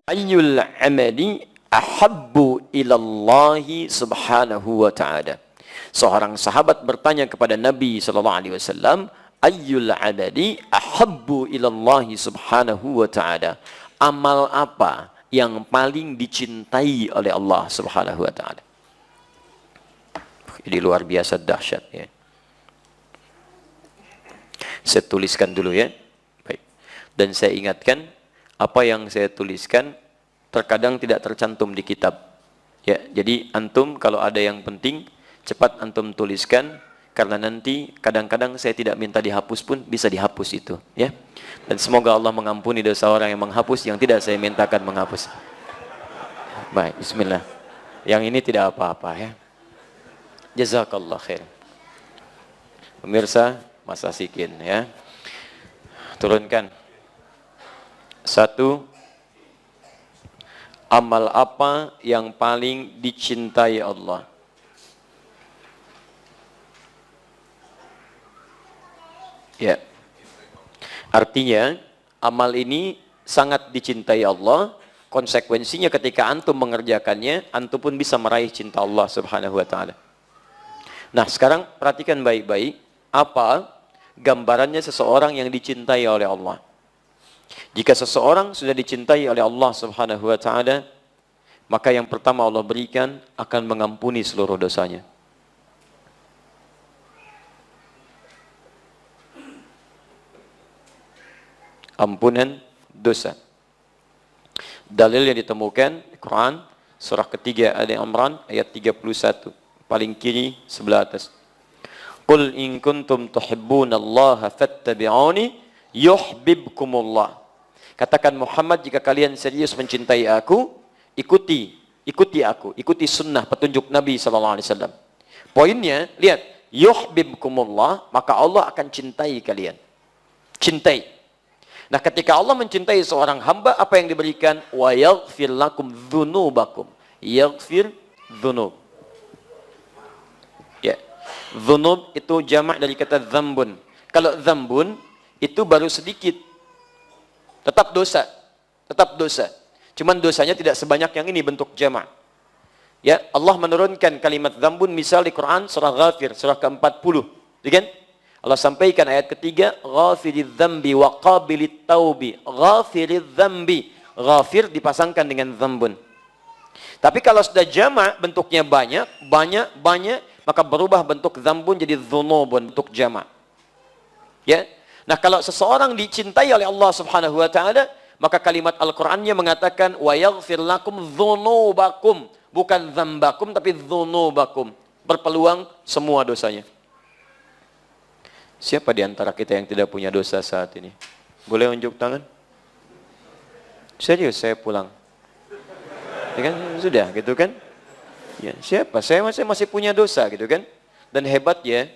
Ayyul amali ahabbu ilallahi subhanahu wa ta'ala. Seorang sahabat bertanya kepada Nabi SAW, ayyul amali ahabbu ilallahi subhanahu wa ta'ala. Amal apa yang paling dicintai oleh Allah subhanahu wa ta'ala? Ini luar biasa dahsyat ya. Saya tuliskan dulu ya. Baik. Dan saya ingatkan, apa yang saya tuliskan terkadang tidak tercantum di kitab. Ya, jadi antum kalau ada yang penting cepat antum tuliskan, karena nanti kadang-kadang saya tidak minta dihapus pun bisa dihapus itu, ya. Dan semoga Allah mengampuni dosa orang yang menghapus yang tidak saya mintakan menghapus. Baik, bismillah. Yang ini tidak apa-apa ya. Jazakallah khair. Pemirsa, Mas Asikin ya. Turunkan. 1. Amal apa yang paling dicintai Allah? Ya. Artinya, amal ini sangat dicintai Allah. Konsekuensinya ketika antum mengerjakannya, antum pun bisa meraih cinta Allah Subhanahu wa taala. Nah, sekarang perhatikan baik-baik apa gambarannya seseorang yang dicintai oleh Allah. Jika seseorang sudah dicintai oleh Allah Subhanahu wa taala, maka yang pertama Allah berikan akan mengampuni seluruh dosanya. Ampunan dosa. Dalil yang ditemukan di Quran surah ketiga Ali Imran ayat 31, paling kiri sebelah atas. Qul in kuntum tuhibbunallaha fattabi'uni yuhibbukumullah. Katakan Muhammad, jika kalian serius mencintai aku, ikuti aku, ikuti sunnah petunjuk Nabi SAW. Poinnya, lihat, yuhibbukumullah, maka Allah akan cintai kalian. Cintai. Nah, ketika Allah mencintai seorang hamba, apa yang diberikan? Wa yaghfir lakum dzunubakum. Yaghfir dzunub. Ya. Dzunub itu jamak dari kata dzambun. Kalau dzambun itu baru sedikit. Tetap dosa. Tetap dosa. Cuman dosanya tidak sebanyak yang ini bentuk jamak. Ya, Allah menurunkan kalimat dzambun misal di Quran surah Ghafir, surah ke-40. Kan? Allah sampaikan ayat ketiga, ghafiriz dzambi wa qabilit taubi. Ghafiriz dzambi. Ghafir dipasangkan dengan dzambun. Tapi kalau sudah jamak bentuknya banyak, maka berubah bentuk dzambun jadi dzunubun, bentuk jamak. Ya. Nah, kalau seseorang dicintai oleh Allah Subhanahu wa taala, maka kalimat Al-Qur'annya mengatakan wa yaghfir lakum dzunubakum, bukan dzambakum tapi dzunubakum. Berpeluang semua dosanya. Siapa di antara kita yang tidak punya dosa saat ini? Boleh unjuk tangan? Serius, saya pulang. Ya kan? Sudah, gitu kan? Ya, siapa? Saya masih punya dosa, gitu kan? Dan hebatnya,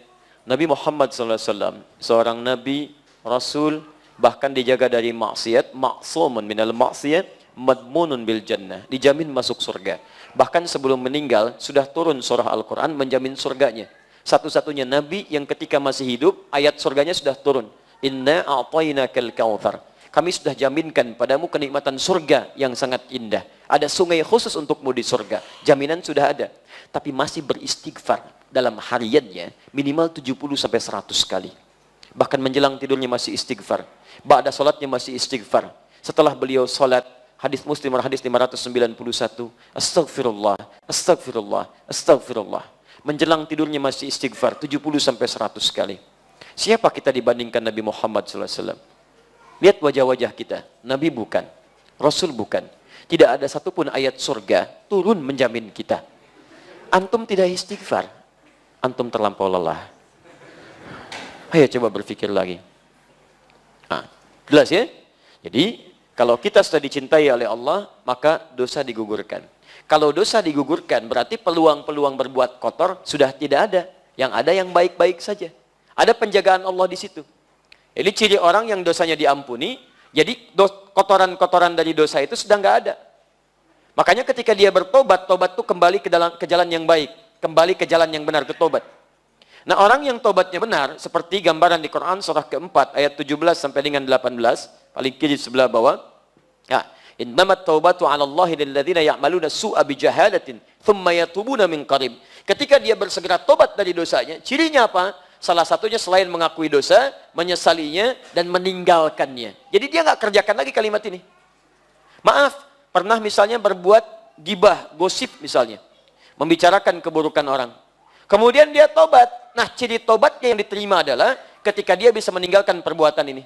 Nabi Muhammad SAW, seorang Nabi, Rasul, bahkan dijaga dari maksiat, ma'sumun minal maksiat, madmunun bil jannah, dijamin masuk surga. Bahkan sebelum meninggal, sudah turun surah Al-Quran menjamin surganya. Satu-satunya Nabi yang ketika masih hidup, ayat surganya sudah turun. Inna a'tainakal kautsar. Kami sudah jaminkan padamu kenikmatan surga yang sangat indah. Ada sungai khusus untukmu di surga. Jaminan sudah ada. Tapi masih beristighfar dalam hariannya minimal 70-100 kali. Bahkan menjelang tidurnya masih istighfar. Ba'da salatnya masih istighfar. Setelah beliau salat, hadis Muslim hadis 591, astagfirullah, astagfirullah, astagfirullah. Menjelang tidurnya masih istighfar 70-100 kali. Siapa kita dibandingkan Nabi Muhammad SAW? Lihat wajah-wajah kita. Nabi bukan, Rasul bukan. Tidak ada satupun ayat surga turun menjamin kita. Antum tidak istighfar, antum terlampau lelah. Ayo coba berpikir lagi. Nah, jelas ya? Jadi, kalau kita sudah dicintai oleh Allah, maka dosa digugurkan. Kalau dosa digugurkan, berarti peluang-peluang berbuat kotor sudah tidak ada. Yang ada yang baik-baik saja. Ada penjagaan Allah di situ. Ini ciri orang yang dosanya diampuni, jadi kotoran-kotoran dari dosa itu sudah nggak ada. Makanya ketika dia bertobat, tobat itu kembali ke jalan yang baik. Kembali ke jalan yang benar, ke tobat. Nah, orang yang tobatnya benar, seperti gambaran di Quran surah keempat, ayat 17 sampai dengan 18, paling kiri sebelah bawah. Nah, Innamat taubatu 'ala Allahi lil ladzina ya'maluna su'a bijahalatin thumma yatubuna min qarib. Ketika dia bersegera tobat dari dosanya, cirinya apa? Salah satunya selain mengakui dosa, menyesalinya dan meninggalkannya. Jadi dia nggak kerjakan lagi kalimat ini. Maaf, pernah misalnya berbuat gibah, gosip misalnya, membicarakan keburukan orang. Kemudian dia tobat. Nah, ciri tobatnya yang diterima adalah ketika dia bisa meninggalkan perbuatan ini.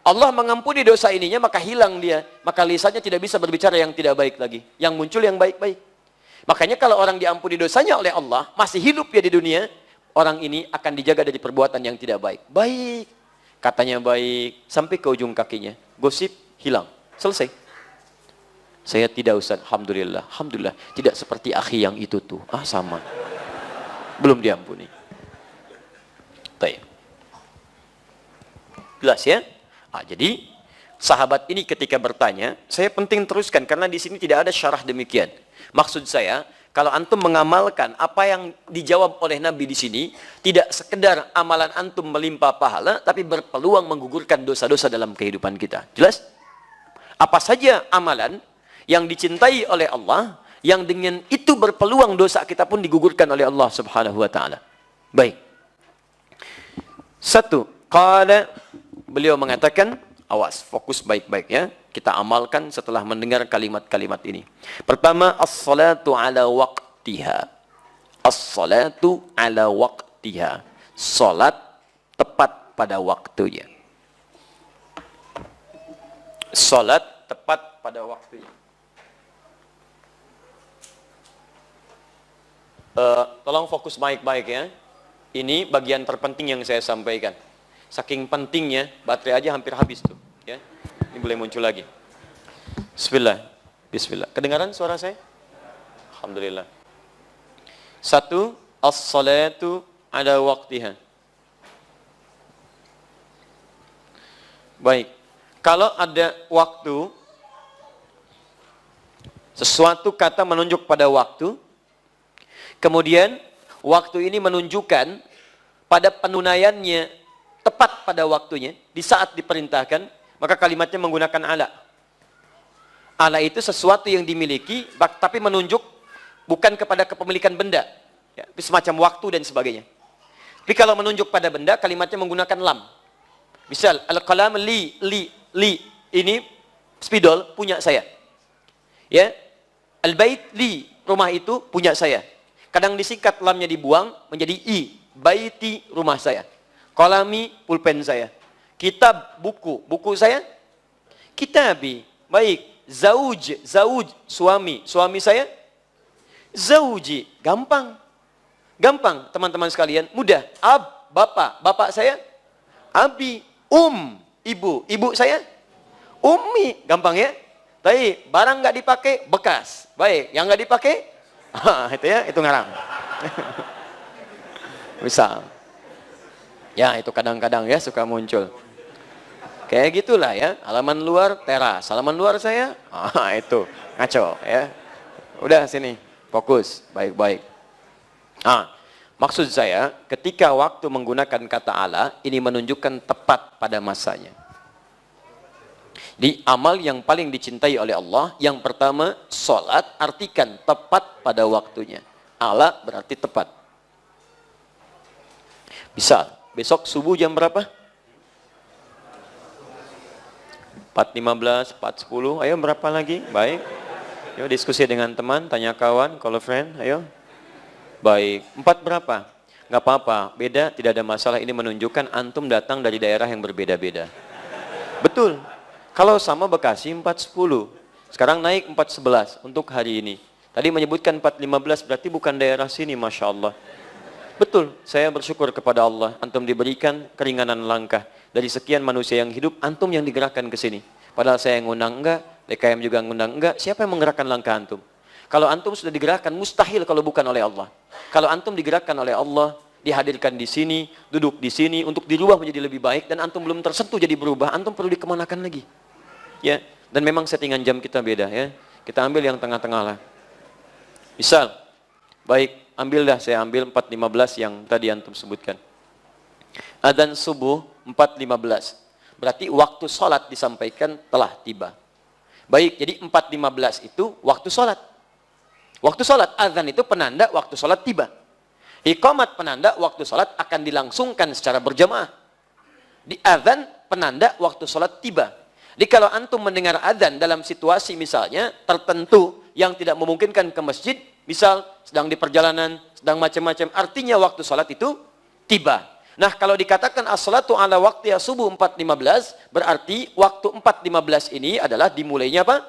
Allah mengampuni dosa ininya, maka hilang dia. Maka lisannya tidak bisa berbicara yang tidak baik lagi. Yang muncul yang baik-baik. Makanya kalau orang diampuni dosanya oleh Allah, masih hidup dia di dunia, orang ini akan dijaga dari perbuatan yang tidak baik. Baik. Katanya baik, sampai ke ujung kakinya. Gosip, hilang. Selesai. Saya tidak, Ustaz. Alhamdulillah. Alhamdulillah. Tidak seperti akhi yang itu tuh. Ah, sama. Belum diampuni. Baik. Jelas ya? Jadi sahabat ini ketika bertanya, saya penting teruskan karena di sini tidak ada syarah demikian. Maksud saya, kalau antum mengamalkan apa yang dijawab oleh Nabi di sini, tidak sekedar amalan antum melimpah pahala, tapi berpeluang menggugurkan dosa-dosa dalam kehidupan kita. Jelas? Apa saja amalan yang dicintai oleh Allah, yang dengan itu berpeluang dosa kita pun digugurkan oleh Allah Subhanahu wa taala. Baik. Satu, qala, beliau mengatakan, awas, fokus baik-baik ya. Kita amalkan setelah mendengar kalimat-kalimat ini. Pertama, as-salatu ala waqtiha. As-salatu ala waqtiha. Salat tepat pada waktunya. Salat tepat pada waktunya. Tolong fokus baik-baik ya. Ini bagian terpenting yang saya sampaikan. Saking pentingnya, baterai aja hampir habis tuh. Ya. Ini boleh muncul lagi. Bismillah. Bismillah. Kedengaran suara saya? Alhamdulillah. Satu, as-salatu ala waqtiha. Baik. Kalau ada waktu, sesuatu kata menunjuk pada waktu, kemudian waktu ini menunjukkan pada penunaiannya tepat pada waktunya, di saat diperintahkan, maka kalimatnya menggunakan ala. Ala itu sesuatu yang dimiliki, tapi menunjuk bukan kepada kepemilikan benda. Ya, semacam waktu dan sebagainya. Tapi kalau menunjuk pada benda, kalimatnya menggunakan lam. Misal, al-qalam li. Ini spidol punya saya. Ya, al-bait li, rumah itu punya saya. Kadang disingkat lamnya dibuang menjadi i, baiti, rumah saya. Qalami, pulpen saya. Kitab, buku saya. Kitabi, baik. Zauj, suami saya. Zauji, gampang. Gampang, teman-teman sekalian, mudah. Ab, bapak saya. Abi, ibu saya. Ummi, gampang ya. Baik, barang nggak dipakai, bekas. Baik, yang nggak dipakai, itu ya, itu ngarang. Misal. Ya, itu kadang-kadang ya suka muncul. Kayak gitulah ya, halaman luar teras, halaman luar saya, itu ngaco ya. Udah sini, fokus, baik-baik. Maksud saya, ketika waktu menggunakan kata ala, ini menunjukkan tepat pada masanya. Di amal yang paling dicintai oleh Allah, yang pertama, sholat, artikan tepat pada waktunya. Ala berarti tepat. Bisa. Besok subuh jam berapa? 4.15, 4.10, ayo berapa lagi? Baik. Yuk diskusi dengan teman, tanya kawan, kalau friend, ayo. Baik, 4 berapa? Nggak apa-apa, beda, tidak ada masalah. Ini menunjukkan antum datang dari daerah yang berbeda-beda. Betul. Kalau sama Bekasi 4.10, sekarang naik 4.11 untuk hari ini. Tadi menyebutkan 4.15, berarti bukan daerah sini, Masya Allah. Betul, saya bersyukur kepada Allah, antum diberikan keringanan langkah. Dari sekian manusia yang hidup, antum yang digerakkan ke sini. Padahal saya yang ngundang enggak, DKM juga ngundang enggak, siapa yang menggerakkan langkah antum? Kalau antum sudah digerakkan, mustahil kalau bukan oleh Allah. Kalau antum digerakkan oleh Allah, dihadirkan di sini, duduk di sini, untuk dirubah menjadi lebih baik, dan antum belum tersentuh jadi berubah, antum perlu dikemanakan lagi. Ya, dan memang settingan jam kita beda ya. Kita ambil yang tengah-tengah lah. Misal, baik, ambil dah, saya ambil 4.15 yang tadi antum sebutkan. Adzan subuh 4.15. Berarti waktu sholat disampaikan telah tiba. Baik, jadi 4.15 itu waktu sholat. Waktu sholat, azan itu penanda waktu sholat tiba. Iqamat penanda waktu sholat akan dilangsungkan secara berjamaah. Di azan penanda waktu sholat tiba. Jadi kalau antum mendengar azan dalam situasi misalnya tertentu yang tidak memungkinkan ke masjid, misal sedang di perjalanan, sedang macam-macam, artinya waktu sholat itu tiba. Nah, kalau dikatakan as-salatu ala waqtiha subuh 4.15, berarti waktu 4.15 ini adalah dimulainya apa?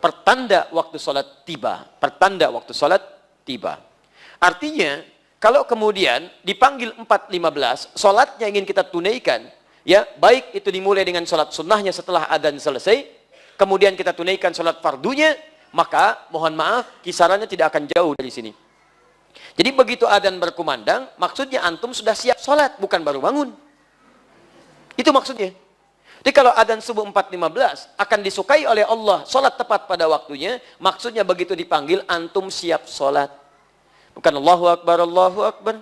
Pertanda waktu sholat tiba. Pertanda waktu sholat tiba. Artinya, kalau kemudian dipanggil 4.15, sholatnya ingin kita tunaikan, ya, baik itu dimulai dengan sholat sunnahnya setelah adzan selesai, kemudian kita tunaikan sholat fardunya, maka mohon maaf, kisarannya tidak akan jauh dari sini. Jadi begitu adzan berkumandang, maksudnya antum sudah siap sholat, bukan baru bangun. Itu maksudnya. Jadi kalau adzan subuh 4.15 akan disukai oleh Allah, sholat tepat pada waktunya, maksudnya begitu dipanggil, antum siap sholat. Bukan Allahu Akbar, Allahu Akbar.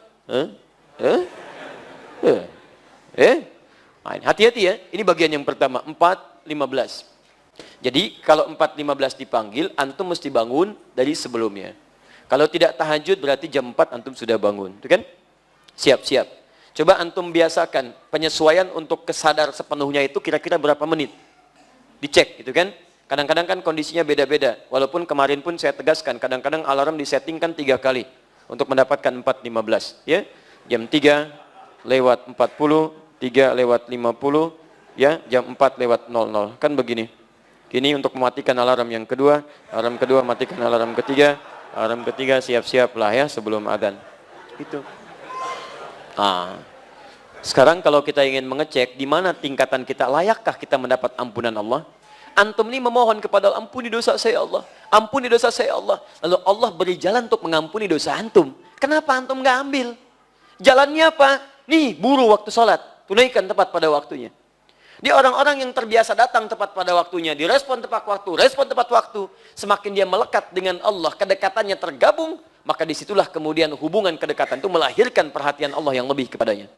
Hati-hati ya, ini bagian yang pertama, 4.15. Jadi kalau 4.15 dipanggil, antum mesti bangun dari sebelumnya. Kalau tidak tahajud berarti jam 4 antum sudah bangun, itu kan? Siap-siap. Coba antum biasakan penyesuaian untuk kesadar sepenuhnya itu kira-kira berapa menit. Dicek, gitu kan? Kadang-kadang kan kondisinya beda-beda. Walaupun kemarin pun saya tegaskan, kadang-kadang alarm disettingkan 3 kali untuk mendapatkan 4.15, ya. Jam 3 lewat 40, 3 lewat 50, ya, jam 4 lewat 00. Kan begini. Ini untuk mematikan alarm yang kedua, alarm kedua matikan alarm ketiga, alarm ketiga siap-siaplah ya sebelum adzan. Itu. Sekarang kalau kita ingin mengecek di mana tingkatan kita, layakkah kita mendapat ampunan Allah? Antum ini memohon kepada Allah, ampuni dosa saya Allah, ampuni dosa saya Allah. Lalu Allah beri jalan untuk mengampuni dosa antum. Kenapa antum nggak ambil? Jalannya apa? Nih, buru waktu sholat, tunaikan tepat pada waktunya. Dia orang-orang yang terbiasa datang tepat pada waktunya, direspon tepat waktu, respon tepat waktu. Semakin dia melekat dengan Allah, kedekatannya tergabung, maka disitulah kemudian hubungan kedekatan itu melahirkan perhatian Allah yang lebih kepadanya.